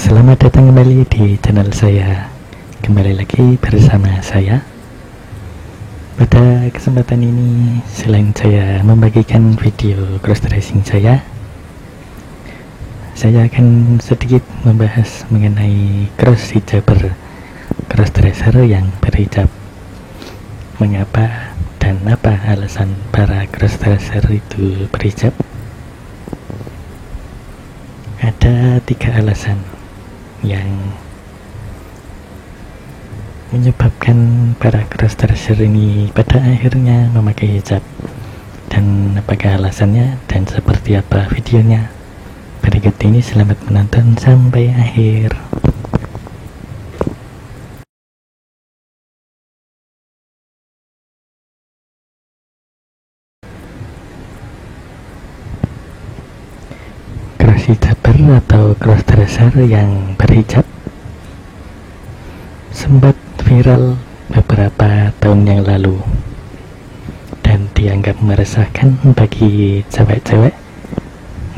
Selamat datang kembali di channel saya. Kembali lagi bersama saya. Pada kesempatan ini, selain saya membagikan video cross-dressing saya akan sedikit membahas mengenai cross-hijaber cross-dresser yang berhijab. Mengapa dan apa alasan para cross-dresser itu berhijab? Ada 3 alasan yang menyebabkan para cross-dresser ini pada akhirnya memakai hijab. Dan apakah alasannya dan seperti apa videonya? Berikut ini, selamat menonton sampai akhir. Cross-hijaber atau cross-dresser yang berhijab sempat viral beberapa tahun yang lalu dan dianggap meresahkan bagi cewek-cewek.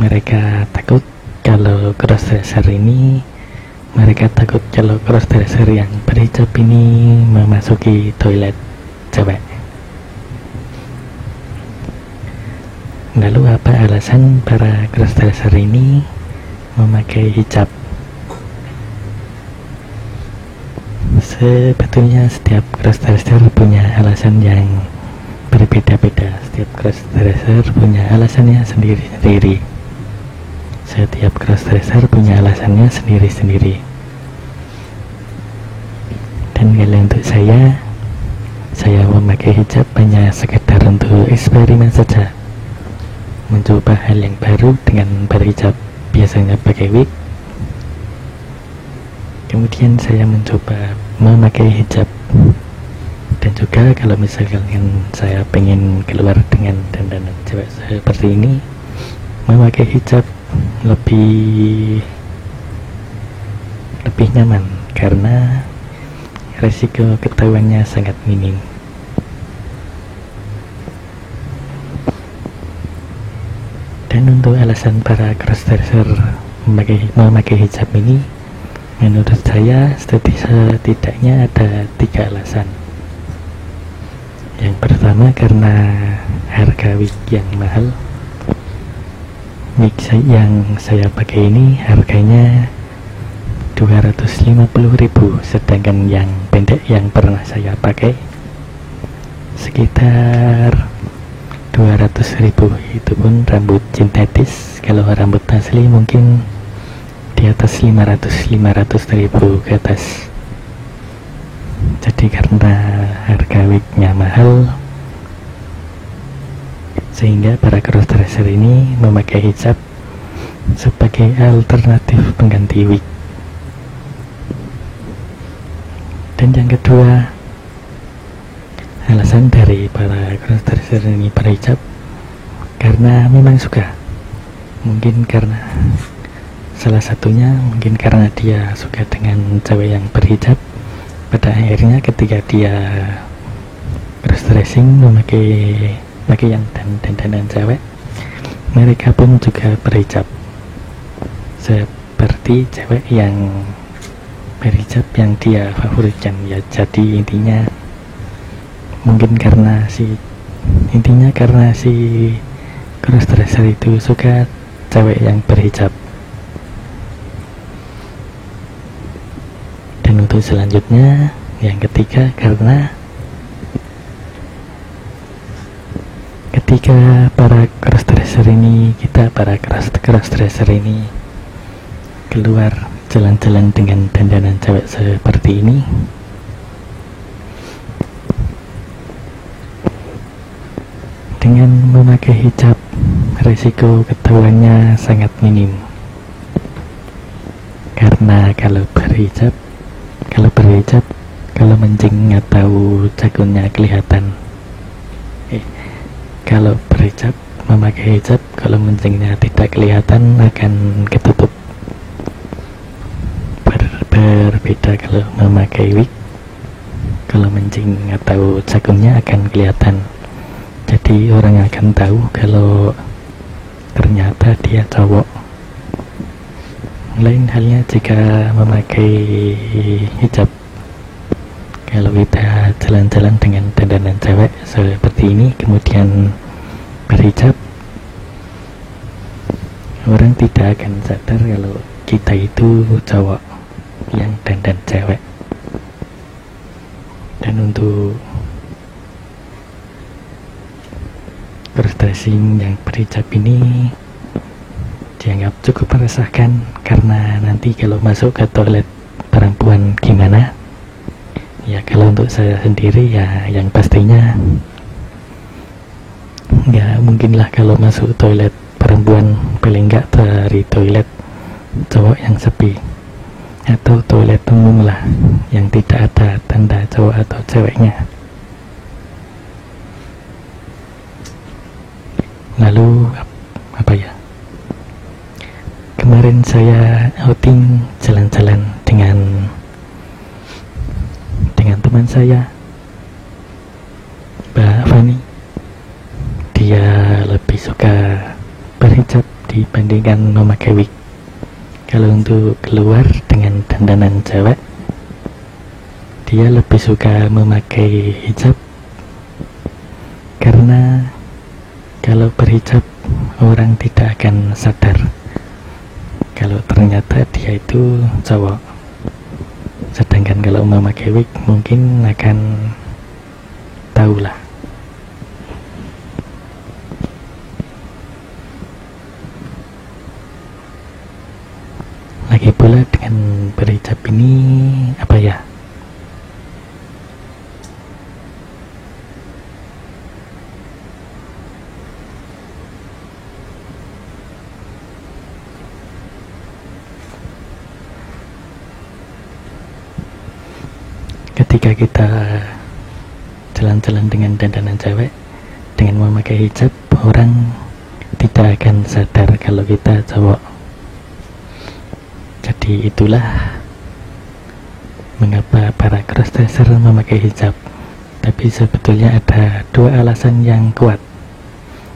Mereka takut kalau cross-dresser yang berhijab ini memasuki toilet cewek. Lalu apa alasan para cross-dresser ini memakai hijab? Sebetulnya setiap cross-dresser punya alasan yang berbeda-beda. Setiap cross-dresser punya alasannya sendiri-sendiri. Setiap cross-dresser punya alasannya sendiri-sendiri. Dan kalau untuk saya memakai hijab hanya sekedar untuk eksperimen saja, mencoba hal yang baru dengan berhijab. Biasanya pakai wig, kemudian saya mencoba memakai hijab. Dan juga kalau misalkan saya pengen keluar dengan dandanan cewek seperti ini, memakai hijab lebih nyaman karena resiko ketahuannya sangat minim. Dan untuk alasan para cross-dresser memakai hijab ini, menurut saya setidaknya ada 3 alasan. Yang pertama, karena harga wig yang mahal. Wig yang saya pakai ini harganya 250.000, sedangkan yang pendek yang pernah saya pakai sekitar 200.000. Itu pun rambut sintetis. Kalau rambut asli mungkin di atas 500.000 ke atas. Jadi karena harga wignya mahal, sehingga para crossdresser ini memakai hijab sebagai alternatif pengganti wig. Dan yang kedua, alasan dari para crossdresser ini berhijab karena memang suka. Mungkin karena salah satunya mungkin karena dia suka dengan cewek yang berhijab. Pada akhirnya ketika dia cross-dressing memakai pakaian dan dandanan cewek, mereka pun juga berhijab seperti cewek yang berhijab yang dia favoritkan. Ya, jadi intinya karena si crossdresser itu suka cewek yang berhijab. Dan untuk selanjutnya, yang ketiga, karena ketika para crossdresser ini keluar jalan-jalan dengan dandanan cewek seperti ini, dengan memakai hijab, risiko ketahuannya sangat minim. Karena kalau berhijab, kalau mencing atau jagunnya kelihatan. Kalau berhijab, memakai hijab, kalau mencingnya tidak kelihatan akan ketutup. Berbeda kalau memakai wig, kalau mencing atau jagunnya akan kelihatan. Jadi orang akan tahu kalau ternyata dia cowok. Lain halnya jika memakai hijab. Kalau kita jalan-jalan dengan dandanan cewek seperti ini, kemudian berhijab, orang tidak akan sadar kalau kita itu cowok yang dandan cewek. Dan untuk cross-dressing yang berhijab ini dianggap cukup meresahkan, karena nanti kalau masuk ke toilet perempuan gimana? Ya kalau untuk saya sendiri ya yang pastinya nggak mungkin lah kalau masuk toilet perempuan, paling nggak dari toilet cowok yang sepi atau toilet umum lah yang tidak ada tanda cowok atau ceweknya. Lalu apa ya, kemarin saya outing jalan-jalan dengan teman saya, Mbak Fani. Dia lebih suka berhijab dibandingkan memakai wig. Kalau untuk keluar dengan dandanan cewek, dia lebih suka memakai hijab, karena kalau berhijab orang tidak akan sadar kalau ternyata dia itu cowok. Sedangkan kalau memakai wig mungkin akan tahulah. Lagi pula dengan berhijab ini apa ya, ketika kita jalan-jalan dengan dandanan cewek dengan memakai hijab, orang tidak akan sadar kalau kita cowok. Jadi itulah mengapa para crossdresser memakai hijab. Tapi sebetulnya ada dua alasan yang kuat,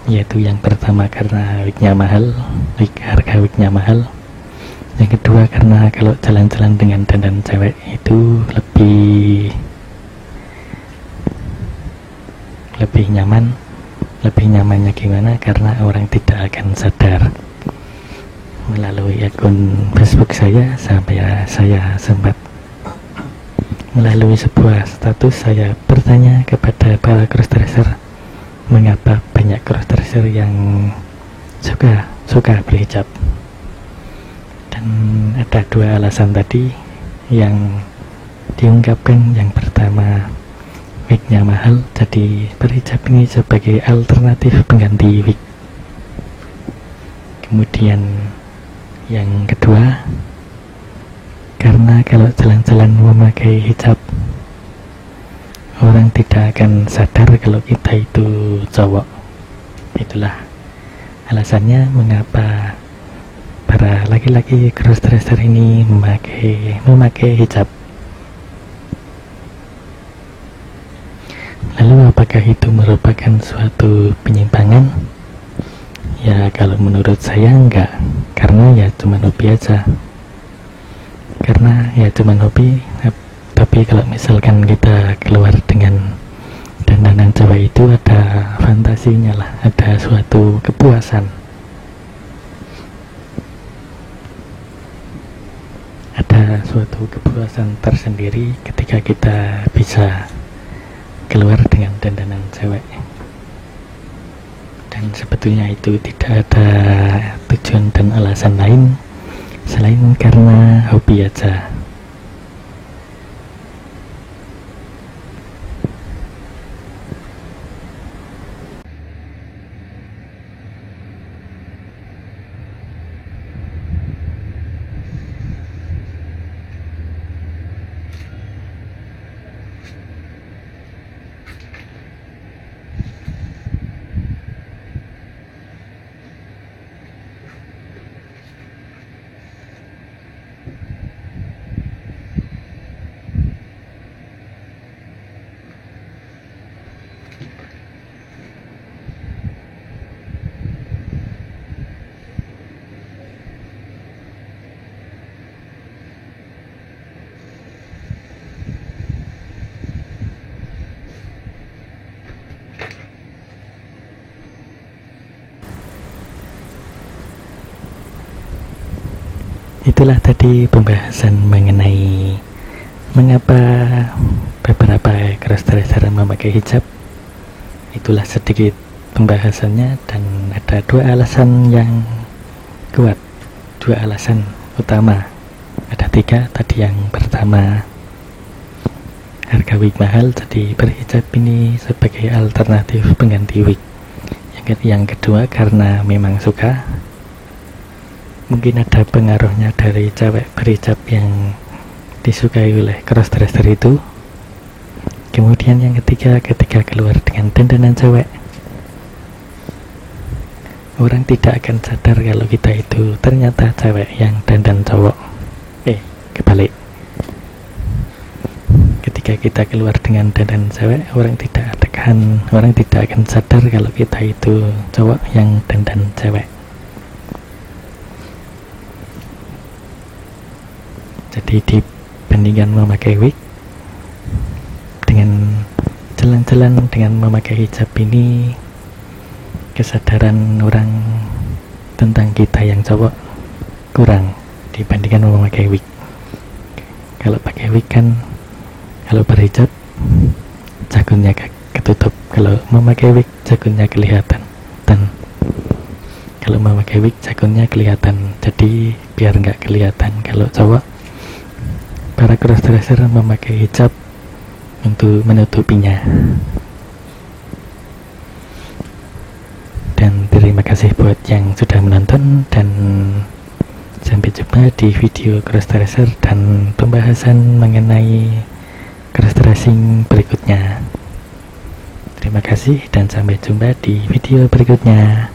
yaitu yang pertama karena wignya mahal, harga wignya mahal. Yang kedua karena kalau jalan-jalan dengan dandan cewek itu lebih nyaman. Lebih nyamannya gimana? Karena orang tidak akan sadar. Melalui akun Facebook saya sempat melalui sebuah status saya bertanya kepada para crossdresser, mengapa banyak crossdresser yang suka berhijab. Dan ada dua alasan tadi yang diungkapkan. Yang pertama, wignya mahal, jadi berhijab ini sebagai alternatif pengganti wig. Kemudian yang kedua, karena kalau jalan-jalan memakai hijab, orang tidak akan sadar kalau kita itu cowok. Itulah alasannya mengapa para laki-laki crossdresser ini memakai hijab. Lalu apakah itu merupakan suatu penyimpangan? Ya kalau menurut saya enggak, karena ya cuma hobi aja. Tapi kalau misalkan kita keluar dengan dandanan cewek itu ada fantasinya lah, ada suatu kepuasan. Ada suatu kepuasan tersendiri ketika kita bisa keluar dengan dandanan cewek. Dan sebetulnya itu tidak ada tujuan dan alasan lain selain karena hobi aja. Itulah tadi pembahasan mengenai mengapa beberapa crossdresser memakai hijab. Itulah sedikit pembahasannya, dan ada dua alasan yang kuat, dua alasan utama. Ada tiga tadi. Yang pertama, harga wig mahal, jadi berhijab ini sebagai alternatif pengganti wig. Yang kedua, karena memang suka. Mungkin ada pengaruhnya dari cewek berhijab yang disukai oleh crossdresser itu. Kemudian yang ketiga, ketika keluar dengan dandanan cewek, orang tidak akan sadar kalau kita itu ternyata cewek yang dandan cowok. Kebalik. Ketika kita keluar dengan dandan cewek, orang tidak akan sadar kalau kita itu cowok yang dandan cewek. Jadi dibandingkan memakai wig, dengan jalan-jalan dengan memakai hijab ini, kesadaran orang tentang kita yang cowok kurang dibandingkan memakai wig. Kalau pakai wig kan, kalau berhijab jagunnya ketutup. Kalau memakai wig jagunnya kelihatan, dan kalau memakai wig jagunnya kelihatan. Jadi biar nggak kelihatan kalau cowok, para crossdresser memakai hijab untuk menutupinya. Dan terima kasih buat yang sudah menonton, dan sampai jumpa di video crossdresser dan pembahasan mengenai crossdressing berikutnya. Terima kasih dan sampai jumpa di video berikutnya.